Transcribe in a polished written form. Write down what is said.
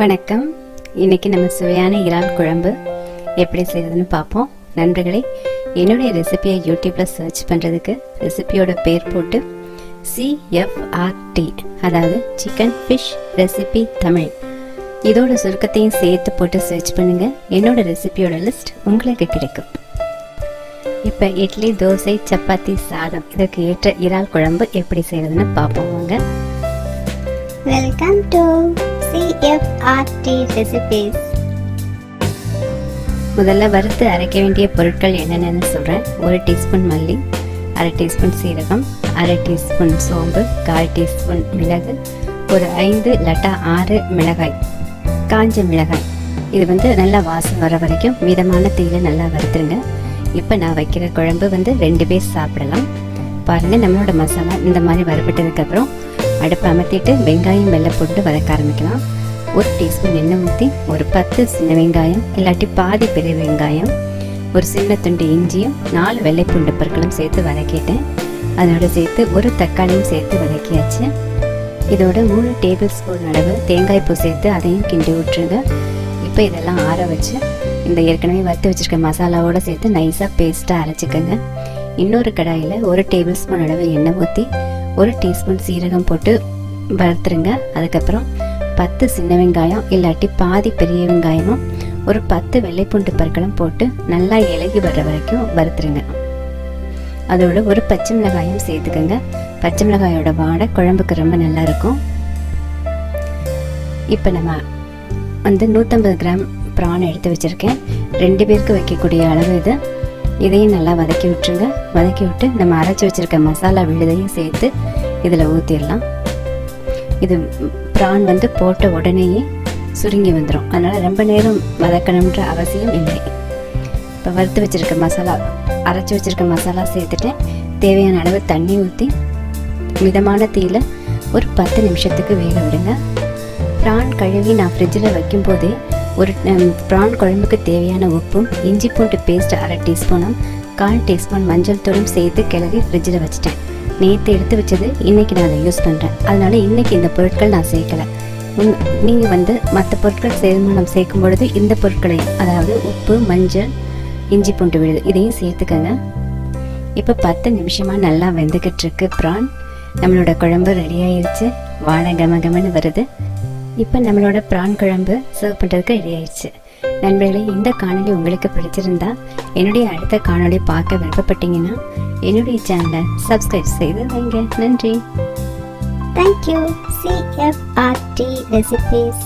வணக்கம். இன்னைக்கு நம்ம சுவையான இறால் குழம்பு எப்படி செய்யறதுன்னு பார்ப்போம். நண்பர்களே, என்னுடைய ரெசிபியை யூடியூப்ல சர்ச் பண்ணுறதுக்கு ரெசிபியோட பேர் போட்டு CFRT, அதாவது சிக்கன் ஃபிஷ் ரெசிபி தமிழ், இதோட சுருக்கத்தையும் சேர்த்து போட்டு சர்ச் பண்ணுங்க. என்னோட ரெசிபியோட லிஸ்ட் உங்களுக்கு கிடைக்கும். இப்போ இட்லி, தோசை, சப்பாத்தி, சாதம் இதற்கு ஏற்ற இறால் குழம்பு எப்படி செய்யறதுன்னு பார்ப்போம் வாங்க. Welcome to CFRT recipes. முதல்ல வறுத்து அரைக்க வேண்டிய பொருட்கள் என்னென்னு சொல்கிறேன். 1 டீஸ்பூன் மல்லி, 1/2 டீஸ்பூன் சீரகம், 1/2 டீஸ்பூன் சோம்பு, 1/4 டீஸ்பூன் மிளகு, ஒரு 5 இல்லாட்டா 6 மிளகாய், காஞ்ச மிளகாய். இது நல்லா வாசம் வர வரைக்கும் மிதமான தீயில நல்லா வறுத்துருங்க. இப்போ நான் வைக்கிற குழம்பு 2 பேர் சாப்பிடலாம். பாருங்கள், நம்மளோட மசாலா இந்த மாதிரி வறுபட்டதுக்கப்புறம் அடுப்பை அமர்த்திட்டு வெங்காயம் வெள்ளை போட்டு வதக்க ஆரம்பிக்கலாம். 1 டீஸ்பூன் எண்ணெய் ஊற்றி ஒரு 10 சின்ன வெங்காயம் இல்லாட்டி பாதி பெரிய வெங்காயம், ஒரு சின்ன துண்டு இஞ்சியும் 4 வெள்ளை பூண்டு பற்களும் சேர்த்து வதக்கிட்டேன். அதோட சேர்த்து ஒரு தக்காளியும் சேர்த்து வதக்கியாச்சு. இதோட 3 டேபிள் ஸ்பூன் அளவு தேங்காய் பூ சேர்த்து அதையும் கிண்டி விட்டுருங்க. இப்போ இதெல்லாம் ஆற வச்சு இந்த ஏற்கனவே வறுத்து வச்சுருக்க மசாலாவோடு சேர்த்து நைஸாக பேஸ்ட்டாக அரைச்சிக்கோங்க. இன்னொரு கடாயில் 1 டேபிள் ஸ்பூன் அளவு எண்ணெய் ஊற்றி 1 டீஸ்பூன் சீரகம் போட்டு வறுத்துருங்க. அதுக்கப்புறம் 10 சின்ன வெங்காயம் இல்லாட்டி பாதி பெரிய வெங்காயமும் ஒரு 10 வெள்ளைப்பூண்டு பற்களும் போட்டு நல்லா இலகி வர்ற வரைக்கும் வறுத்துருங்க. அதோட ஒரு பச்சை மிளகாயும் சேர்த்துக்கோங்க. பச்சை மிளகாயோட வாடை குழம்புக்கு ரொம்ப நல்லா இருக்கும். இப்போ நம்ம 150 கிராம் ப்ரான் எடுத்து வச்சுருக்கேன். 2 பேருக்கு வைக்கக்கூடிய அளவு இது. இதையும் நல்லா வதக்கி விட்டுருங்க. வதக்கி விட்டு நம்ம அரைச்சி வச்சுருக்க மசாலா விழுதையும் சேர்த்து இதில் ஊற்றிடலாம். இது ப்ரான் போட்ட உடனேயே சுருங்கி வந்துடும். அதனால் ரொம்ப நேரம் வதக்கணுன்ற அவசியம் இல்லை. இப்போ வறுத்து வச்சுருக்க மசாலா, அரைச்சி வச்சுருக்க மசாலா சேர்த்துட்டு தேவையான அளவு தண்ணி ஊற்றி மிதமான தீயில் ஒரு 10 நிமிஷத்துக்கு வேக விடுங்க. ப்ரான் கழுவி நான் ஃப்ரிட்ஜில் வைக்கும்போதே ஒரு ப்ரான் குழம்புக்கு தேவையான உப்பும் இஞ்சி பூண்டு பேஸ்ட் 1/2 டீஸ்பூனும் 1/4 டீஸ்பூன் மஞ்சள் தூளும் சேர்த்து கிளறி ஃப்ரிட்ஜில் வச்சுட்டேன். நேற்று எடுத்து வச்சது இன்றைக்கி நான் அதை யூஸ் பண்ணுறேன். அதனால் இன்றைக்கி இந்த பொருட்கள் நான் சேர்க்கலை. நீங்கள் மற்ற பொருட்கள் சேர்மானம் சேர்க்கும் பொழுது இந்த பொருட்களையும், அதாவது உப்பு, மஞ்சள், இஞ்சி பூண்டு விழுது இதையும் சேர்த்துக்கங்க. இப்போ 10 நிமிஷமாக நல்லா வெந்துக்கிட்டு இருக்கு ப்ரான். நம்மளோட குழம்பு ரெடி ஆயிடுச்சு. வாழை கமகமன்னு வருது. இப்போ நம்மளோட ப்ரான் குழம்பு சர்வ் பண்ணுறதுக்கு ரெடி ஆயிடுச்சு. நண்பர்களே, இந்த காணொலி உங்களுக்கு பிடிச்சிருந்தா என்னுடைய அடுத்த காணொலி பார்க்க விருப்பப்பட்டீங்கன்னா என்னுடைய சேனலை சப்ஸ்கிரைப் செய்து வைங்க. நன்றி. தேங்க்யூ. CFRT recipes.